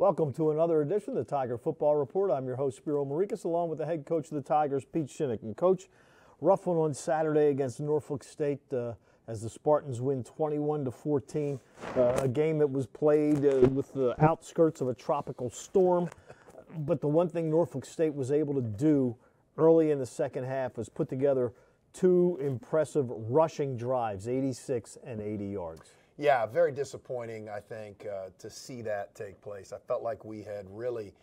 Welcome to another edition of the Tiger Football Report. I'm your host, Spiro Marikas, along with the head coach of the Tigers, Pete Shinnick. And, Coach, rough one on Saturday against Norfolk State as the Spartans win 21-14. A game that was played with the outskirts of a tropical storm. But the one thing Norfolk State was able to do early in the second half was put together two impressive rushing drives, 86 and 80 yards. Yeah, very disappointing, I think, to see that take place. I felt like we had really,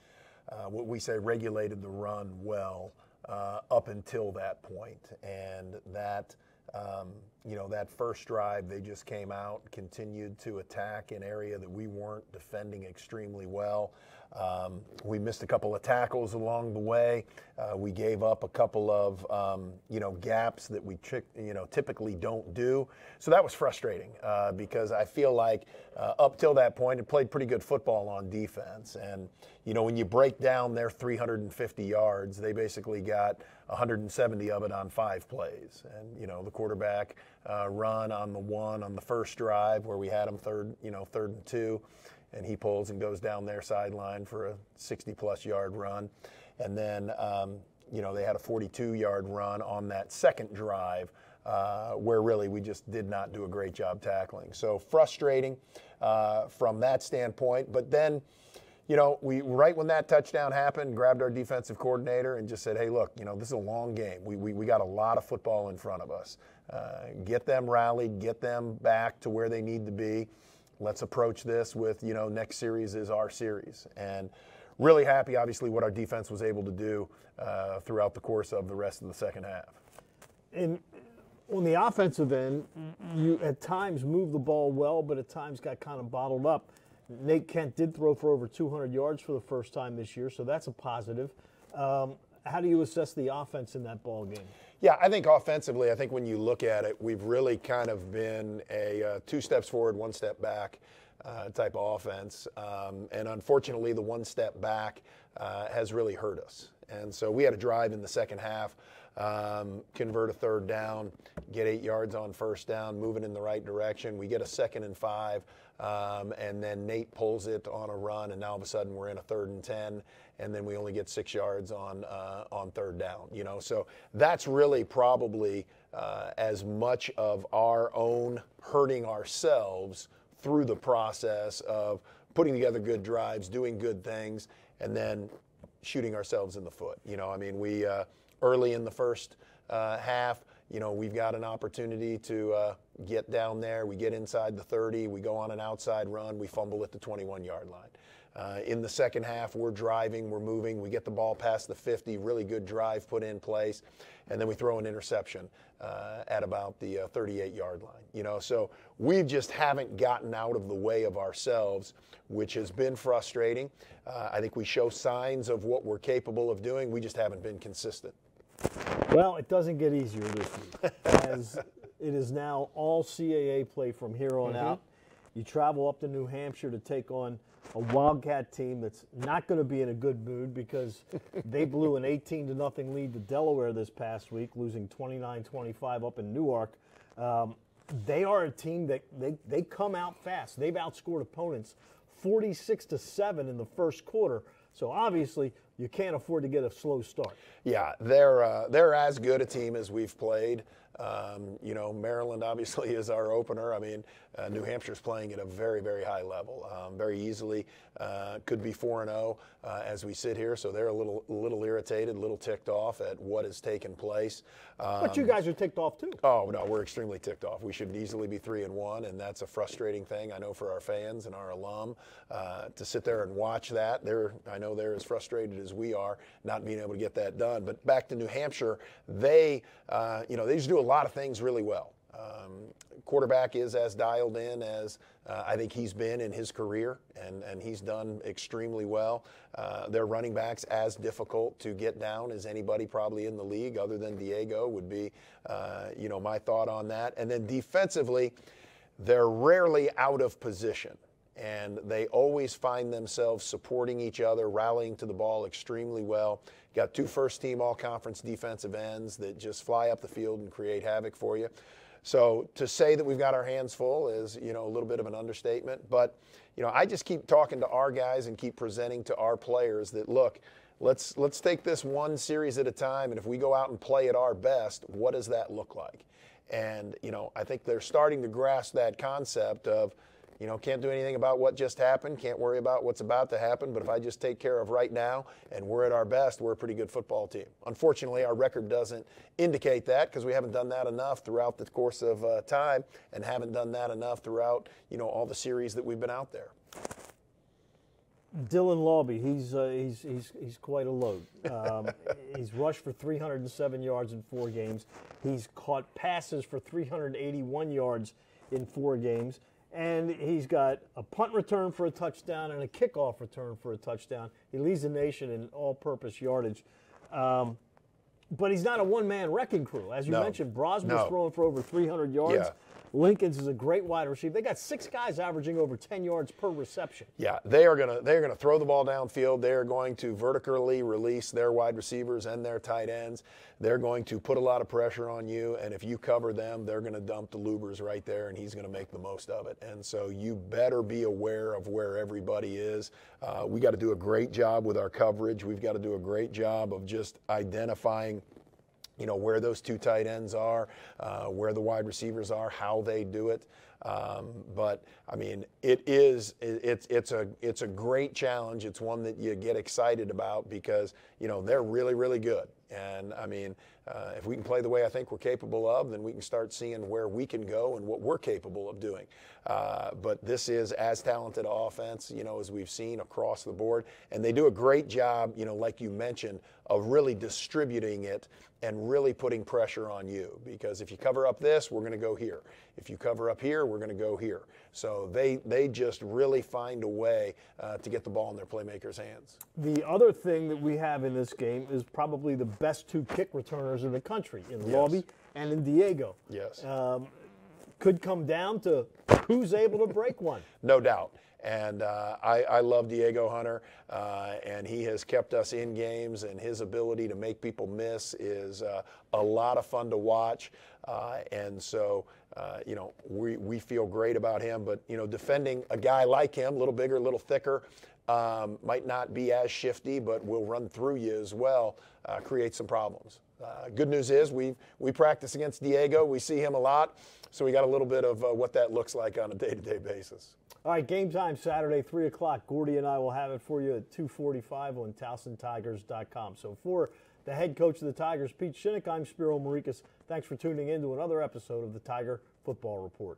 what we say, regulated the run well up until that point. And that, that first drive, they just came out, continued to attack an area that we weren't defending extremely well. We missed a couple of tackles along the way. We gave up a couple of, gaps that we, typically don't do. So that was frustrating because I feel like up till that point, it played pretty good football on defense. And, when you break down their 350 yards, they basically got 170 of it on 5 plays. And, the quarterback run on the first drive where we had them third and 2. And he pulls and goes down their sideline for a 60-plus yard run. And then, they had a 42-yard run on that second drive where really we just did not do a great job tackling. So frustrating from that standpoint. But then, we right when that touchdown happened, grabbed our defensive coordinator and just said, hey, look, this is a long game. We got a lot of football in front of us. Get them rallied, get them back to where they need to be. Let's approach this with, next series is our series. And really happy, obviously, what our defense was able to do throughout the course of the rest of the second half. And on the offensive end, you at times moved the ball well, but at times got kind of bottled up. Nate Kent did throw for over 200 yards for the first time this year, so that's a positive. How do you assess the offense in that ball game? Yeah, I think offensively, when you look at it, we've really kind of been a 2 steps forward, 1 step back type of offense. And unfortunately, the 1 step back has really hurt us. And so we had a drive in the second half, convert a third down, get 8 yards on first down, moving in the right direction. We get a 2nd and 5, and then Nate pulls it on a run, and now all of a sudden we're in a 3rd and 10. And then we only get 6 yards on third down, So that's really probably as much of our own hurting ourselves through the process of putting together good drives, doing good things, and then shooting ourselves in the foot. We early in the first half, we've got an opportunity to get down there. We get inside the 30. We go on an outside run. We fumble at the 21-yard line. In the second half, we're driving, we're moving, we get the ball past the 50, really good drive put in place, and then we throw an interception at about the 38-yard line. So we just haven't gotten out of the way of ourselves, which has been frustrating. I think we show signs of what we're capable of doing. We just haven't been consistent. Well, it doesn't get easier this week, as it is now all CAA play from here on out. You travel up to New Hampshire to take on a Wildcat team that's not going to be in a good mood because they blew an 18-0 lead to Delaware this past week, losing 29-25 up in Newark. They are a team that they come out fast. They've outscored opponents 46-7 in the first quarter. So obviously you can't afford to get a slow start. Yeah, they're as good a team as we've played. Maryland obviously is our opener. New Hampshire's playing at a very, very high level. Very easily could be 4-0 as we sit here. So they're a little irritated, a little ticked off at what has taken place. But you guys are ticked off too. Oh no, we're extremely ticked off. We should easily be 3-1, and that's a frustrating thing. I know for our fans and our alum to sit there and watch that. I know they're as frustrated as we are not being able to get that done. But back to New Hampshire, they just do a lot of things really well. Quarterback is as dialed in as I think he's been in his career, and he's done extremely well. Their running backs as difficult to get down as anybody probably in the league other than Diego would be, my thought on that. And then defensively, they're rarely out of position. And they always find themselves supporting each other, rallying to the ball extremely well. Got 2 first-team all-conference defensive ends that just fly up the field and create havoc for you. So to say that we've got our hands full is, a little bit of an understatement. But, I just keep talking to our guys and keep presenting to our players that, look, let's take this one series at a time, and if we go out and play at our best, what does that look like? And, I think they're starting to grasp that concept of, can't do anything about what just happened, can't worry about what's about to happen, but if I just take care of right now and we're at our best, we're a pretty good football team. Unfortunately, our record doesn't indicate that because we haven't done that enough throughout the course of time and haven't done that enough throughout, all the series that we've been out there. Dylan Lawby, he's quite a load. He's rushed for 307 yards in 4 games. He's caught passes for 381 yards in 4 games. And he's got a punt return for a touchdown and a kickoff return for a touchdown. He leads the nation in all-purpose yardage. But he's not a one-man wrecking crew. As you mentioned, Brosmer's throwing for over 300 yards. Yeah. Lincoln's is a great wide receiver. They got 6 guys averaging over 10 yards per reception. Yeah, they're gonna throw the ball downfield. They're going to vertically release their wide receivers and their tight ends. They're going to put a lot of pressure on you, and if you cover them, they're going to dump the Lubers right there, and he's going to make the most of it. And so you better be aware of where everybody is. We got to do a great job with our coverage. We've got to do a great job of just identifying where those 2 tight ends are, where the wide receivers are, how they do it. But I mean, it's a great challenge. It's one that you get excited about because, they're really, really good. And I mean, if we can play the way I think we're capable of, then we can start seeing where we can go and what we're capable of doing. But this is as talented an offense, as we've seen across the board. And they do a great job, like you mentioned, of really distributing it and really putting pressure on you. Because if you cover up this, we're going to go here. If you cover up here, we're going to go here. So they just really find a way to get the ball in their playmakers' hands. The other thing that we have in this game is probably the best 2 kick returners in the country, in Lawby and in Diego. Yes. Could come down to who's able to break one. No doubt. And I love Diego Hunter, and he has kept us in games, and his ability to make people miss is a lot of fun to watch. And so, we feel great about him. But, defending a guy like him, a little bigger, a little thicker, might not be as shifty, but will run through you as well, creates some problems. Good news is we practice against Diego. We see him a lot, so we got a little bit of what that looks like on a day-to-day basis. All right, game time Saturday, 3 o'clock. Gordy and I will have it for you at 2:45 on TowsonTigers.com. So for the head coach of the Tigers, Pete Shinnick, I'm Spiro Marikas. Thanks for tuning in to another episode of the Tiger Football Report.